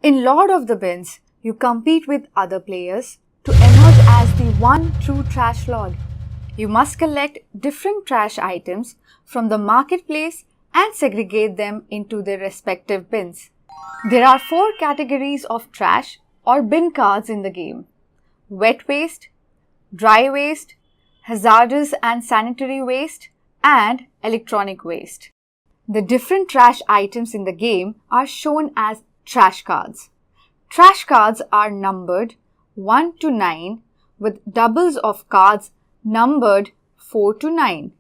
In Lord of the Bins, you compete with other players to emerge as the one true trash lord. You must collect different trash items from the marketplace and segregate them into their respective bins. There are 4 categories of trash or bin cards in the game: wet waste, dry waste, hazardous and sanitary waste, and electronic waste. The different trash items in the game are shown as trash cards. Trash cards are numbered 1 to 9 with doubles of cards numbered 4 to 9.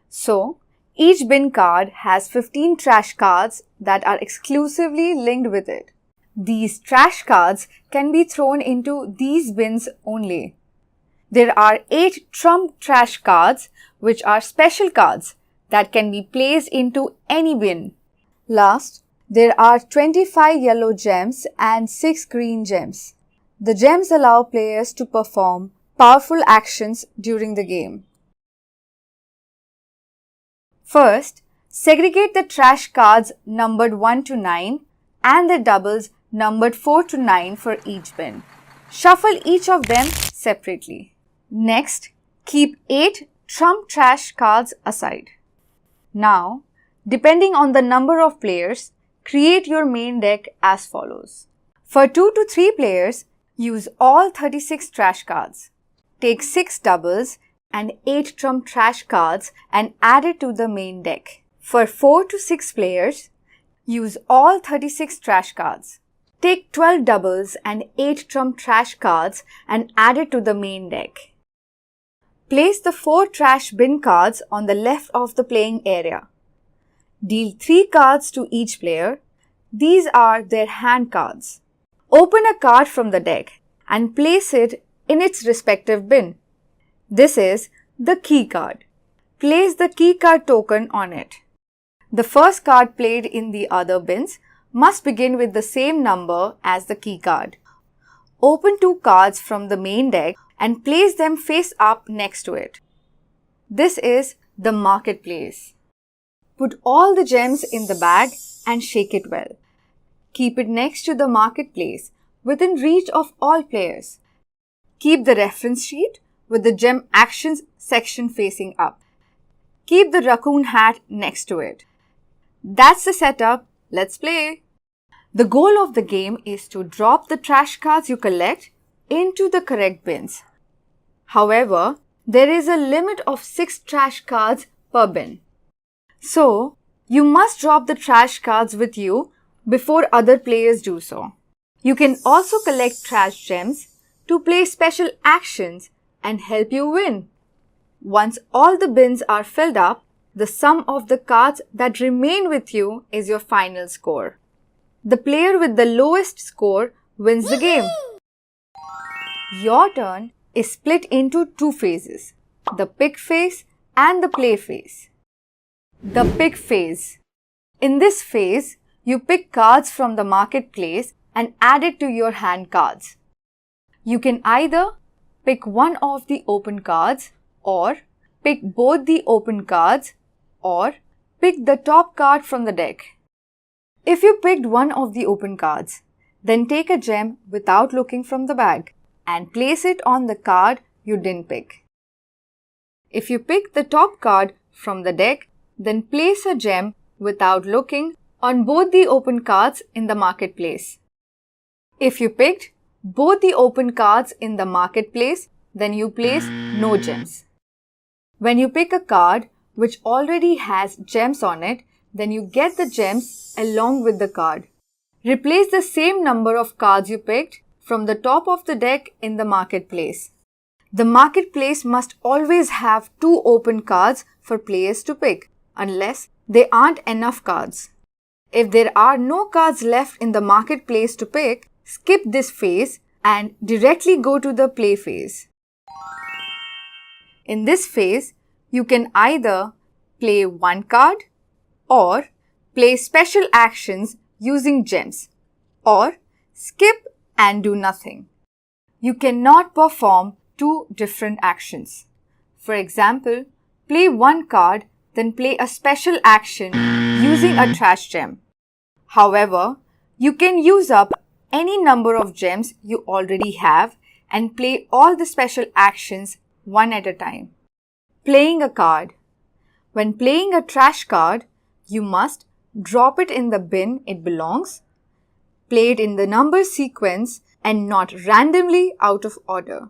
So, each bin card has 15 trash cards that are exclusively linked with it. These trash cards can be thrown into these bins only. There are 8 trump trash cards, which are special cards that can be placed into any bin. Last, there are 25 yellow gems and 6 green gems. The gems allow players to perform powerful actions during the game. First, segregate the trash cards numbered 1 to 9 and the doubles numbered 4 to 9 for each bin. Shuffle each of them separately. Next, keep 8 trump trash cards aside. Now, depending on the number of players, create your main deck as follows. For 2 to 3 players, use all 36 trash cards. Take 6 doubles and 8 trump trash cards and add it to the main deck. For 4 to 6 players, use all 36 trash cards. Take 12 doubles and 8 trump trash cards and add it to the main deck. Place the 4 trash bin cards on the left of the playing area. Deal 3 cards to each player. These are their hand cards. Open a card from the deck and place it in its respective bin. This is the key card. Place the key card token on it. The first card played in the other bins must begin with the same number as the key card. Open 2 cards from the main deck and place them face up next to it. This is the marketplace. Put all the gems in the bag and shake it well. Keep it next to the marketplace within reach of all players. Keep the reference sheet with the gem actions section facing up. Keep the raccoon hat next to it. That's the setup. Let's play. The goal of the game is to drop the trash cards you collect into the correct bins. However, there is a limit of 6 trash cards per bin. So, you must drop the trash cards with you before other players do so. You can also collect trash gems to play special actions and help you win. Once all the bins are filled up, the sum of the cards that remain with you is your final score. The player with the lowest score wins the game. Your turn is split into 2 phases, the pick phase and the play phase. The pick phase. In this phase, you pick cards from the marketplace and add it to your hand cards. You can either pick one of the open cards or pick both the open cards or pick the top card from the deck. If you picked one of the open cards, then take a gem without looking from the bag and place it on the card you didn't pick. If you pick the top card from the deck, then place a gem without looking on both the open cards in the marketplace. If you picked both the open cards in the marketplace, then you place no gems. When you pick a card which already has gems on it, then you get the gems along with the card. Replace the same number of cards you picked from the top of the deck in the marketplace. The marketplace must always have 2 open cards for players to pick, unless there aren't enough cards. If there are no cards left in the marketplace to pick, skip this phase and directly go to the play phase. In this phase, you can either play 1 card or play special actions using gems, or skip and do nothing. You cannot perform 2 different actions. For example, play 1 card, then play a special action using a trash gem. However, you can use up any number of gems you already have and play all the special actions one at a time. Playing a card. When playing a trash card, you must drop it in the bin it belongs, play it in the number sequence and not randomly out of order.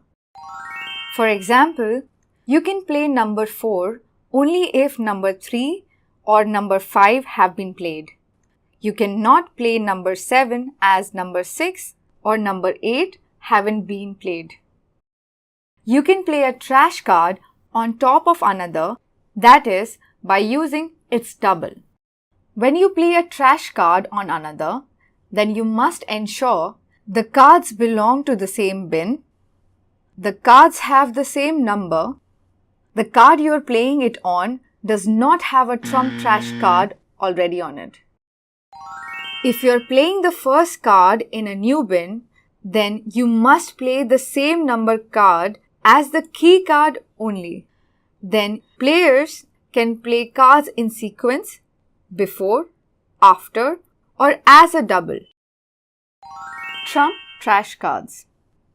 For example, you can play number 4 only if number 3 or number 5 have been played. You cannot play number 7 as number 6 or number 8 haven't been played. You can play a trash card on top of another, that is, by using its double. When you play a trash card on another, then you must ensure the cards belong to the same bin, the cards have the same number, the card you are playing it on does not have a trump trash card already on it. If you are playing the first card in a new bin, then you must play the same number card as the key card only. Then players can play cards in sequence, before, after, or as a double. Trump trash cards.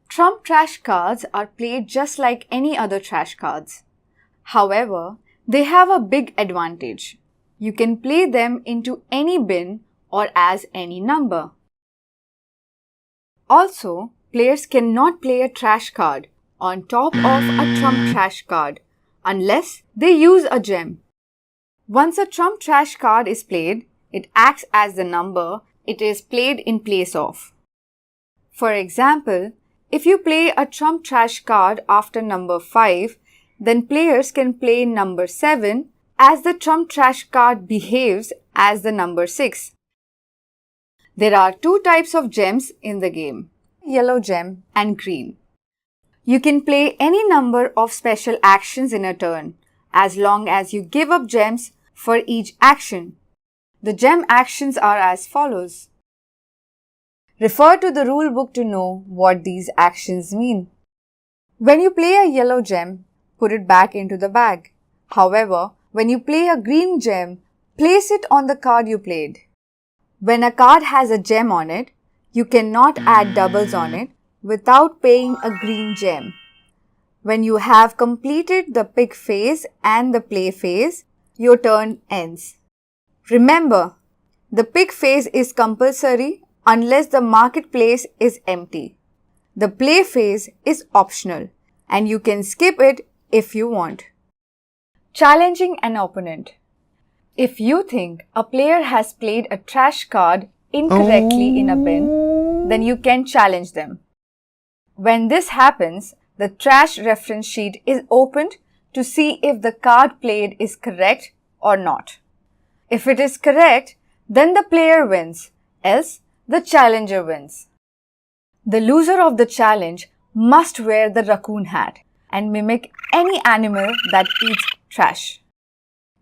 Trump trash cards are played just like any other trash cards. However, they have a big advantage. You can play them into any bin or as any number. Also, players cannot play a trash card on top of a trump trash card unless they use a gem. Once a trump trash card is played, it acts as the number it is played in place of. For example, if you play a trump trash card after number 5, then players can play number 7 as the trump trash card behaves as the number 6. There are two types of gems in the game, yellow gem and green. You can play any number of special actions in a turn, as long as you give up gems for each action. The gem actions are as follows. Refer to the rule book to know what these actions mean. When you play a yellow gem, put it back into the bag. However, when you play a green gem, place it on the card you played. When a card has a gem on it, you cannot add doubles on it without paying a green gem. When you have completed the pick phase and the play phase, your turn ends. Remember, the pick phase is compulsory unless the marketplace is empty. The play phase is optional and you can skip it if you want. Challenging an opponent. If you think a player has played a trash card incorrectly in a bin, then you can challenge them. When this happens, the trash reference sheet is opened to see if the card played is correct or not. If it is correct, then the player wins, else the challenger wins. The loser of the challenge must wear the raccoon hat and mimic any animal that eats trash.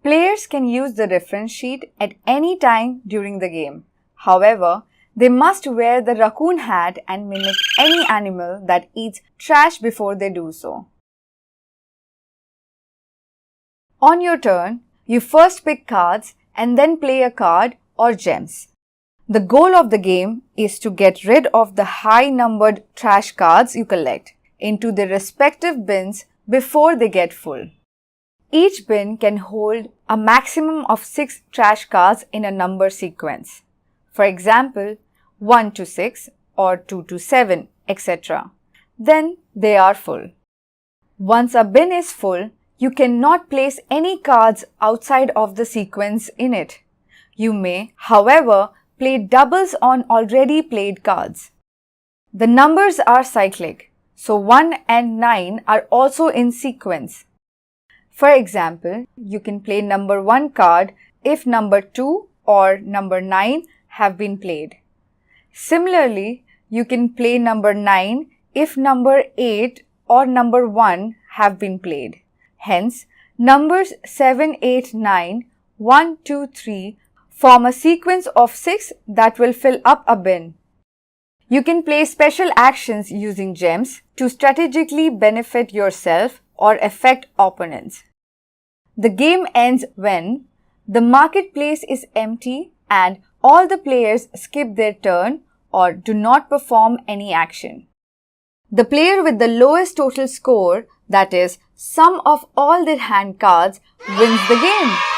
Players can use the reference sheet at any time during the game. However, they must wear the raccoon hat and mimic any animal that eats trash before they do so. On your turn, you first pick cards and then play a card or gems. The goal of the game is to get rid of the high-numbered trash cards you collect into their respective bins before they get full. Each bin can hold a maximum of 6 trash cards in a number sequence. For example, 1 to 6 or 2 to 7, etc. Then they are full. Once a bin is full, you cannot place any cards outside of the sequence in it. You may, however, play doubles on already played cards. The numbers are cyclic, so 1 and 9 are also in sequence. For example, you can play number 1 card if number 2 or number 9 have been played. Similarly, you can play number 9 if number 8 or number 1 have been played. Hence, numbers 7, 8, 9, 1, 2, 3 form a sequence of 6 that will fill up a bin. You can play special actions using gems to strategically benefit yourself or affect opponents. The game ends when the marketplace is empty and all the players skip their turn or do not perform any action. The player with the lowest total score, that is, sum of all their hand cards, wins the game.